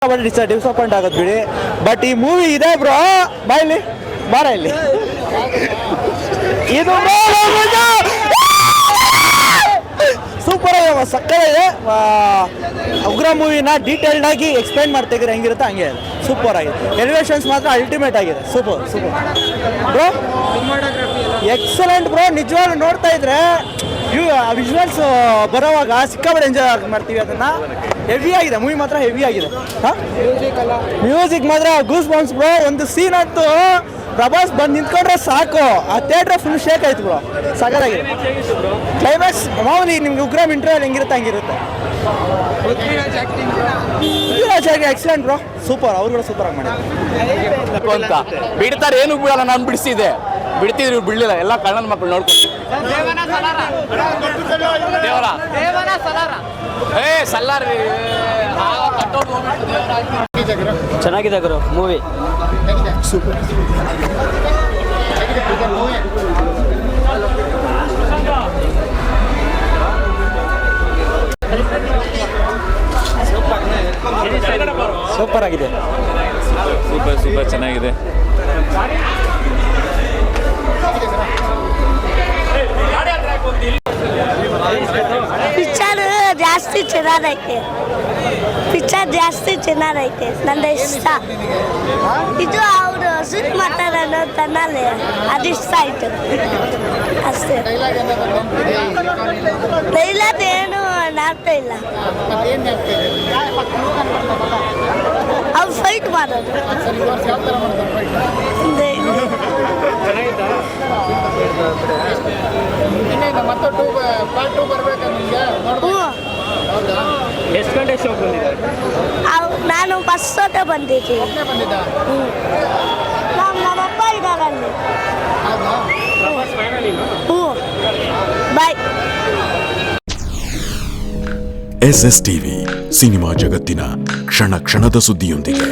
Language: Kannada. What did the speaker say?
ಡಿಸಪಾಯಿಂಟ್ ಆಗೋದು ಬಿಡಿ. ಬಟ್ ಈ ಮೂವಿ ಇದೆ ಬ್ರೋ, ಬಾಯ್ಲಿ ಬಾರ ಇಲ್ಲಿ ಇದು ಸೂಪರ್ ಆಗಿ ಸಕ್ಕತ್ತಾಗಿದೆ. ಉಗ್ರ ಮೂವಿನ ಡೀಟೇಲ್ಡ್ ಆಗಿ ಎಕ್ಸ್ಪ್ಲೈನ್ ಮಾಡ್ತಿದ್ರೆ ಹೆಂಗಿರುತ್ತೆ ಹಂಗೆ ಸೂಪರ್ ಆಗಿದೆ. ಎಲಿವೇಶನ್ಸ್ ಮಾತ್ರ ಅಲ್ಟಿಮೇಟ್ ಆಗಿದೆ. Super bro, excellent bro. ನಿಜವಾಗ್ಲೂ ನೋಡ್ತಾ ಇದ್ರೆ ವಿಜುವಲ್ಸ್ ಬರೋವಾಗ ಸಿಕ್ಕಾಪಟ್ಟೆ ಎಂಜಾಯ್ ಮಾಡ್ತೀವಿ. ಅದನ್ನ ಹೆವಿ ಆಗಿದೆ ಮೂವಿ, ಮಾತ್ರ ಹೆವಿ ಆಗಿದೆ. ಮ್ಯೂಸಿಕ್ ಮಾತ್ರ ಗೂಸ್ ಬಾಂಬ್ಸ್ ಬ್ರೋ. ಒಂದು ಸೀನ್ ಅಂತೂ ಪ್ರಭಾಸ್ ಬಂದು ನಿಂತ್ಕೊಂಡ್ರೆ ಸಾಕು, ಆ ಥಿಯೇಟ್ರ್ ಫುಲ್ ಶೇಕ್ ಆಯ್ತು ಬ್ರೋ. ಸಗದಾಗಿದೆ ಕ್ಲೈಮ್ಯಾಕ್ಸ್. ಮಾಮೂಲಿ ನಿಮ್ಗೆ ಉಗ್ರಂ ಇಂಟರ್ವ್ಯೂ ಹೆಂಗಿರುತ್ತೆ ಹಂಗಿರುತ್ತೆ. Excellent bro, super. ಅವ್ರು ಕೂಡ ಸೂಪರ್ ಆಗಿ ಮಾಡಿದ್ರು ಅಂತ ಬಿಡ್ತಾರೆ. ಏನು ಬಿಡಲ್ಲ, ನಾನು ಬಿಡಿಸಿದೆ, ಬಿಡ್ತಿದ್ರು ಬಿಡ್ಲಿಲ್ಲ. ಎಲ್ಲ ಕಳ್ಳನ ಮಕ್ಕಳು ನೋಡ್ಕೊಂಡು ಚೆನ್ನಾಗಿದೆ ಗುರು ಮೂವಿ. ಸೂಪರ್. ಸೂಪರ್ ಆಗಿದೆ. ಸೂಪರ್ ಚೆನ್ನಾಗಿದೆ. ಪಿಕ್ಚರ್ ಜಾಸ್ತಿ ಚೆನ್ನಾಗೈತೆ. ನನ್ನ ಇಷ್ಟ. ಇದು ಅವರು ಶೂಟ್ ಮಾಡ್ತಾರೆ ತನ್ನಲ್ಲಿ, ಅದು ಇಷ್ಟ ಆಯ್ತು ಅಷ್ಟೇ. ಡೈಲಾಗ್ ಏನು ನಾಡ್ತಾ ಇಲ್ಲ. ಅವ್ರು ಫೈಟ್ ಮಾಡೋದು ಎಷ್ಟು ಗಂಟೆ ಶೋ ಬಂದಿದೆ? ನಾನು ಫಸ್ಟ್ ಸೋತೆ ಬಂದಿದ್ದೀನಿ. ನಮ್ಮಪ್ಪ ಇದ್ದಾರೆ ಅಲ್ಲಿ. ಬಾಯ್. SS ಟಿವಿ ಸಿನಿಮಾ ಜಗತ್ತಿನ ಕ್ಷಣ ಕ್ಷಣದ ಸುದ್ದಿಯೊಂದಿಗೆ.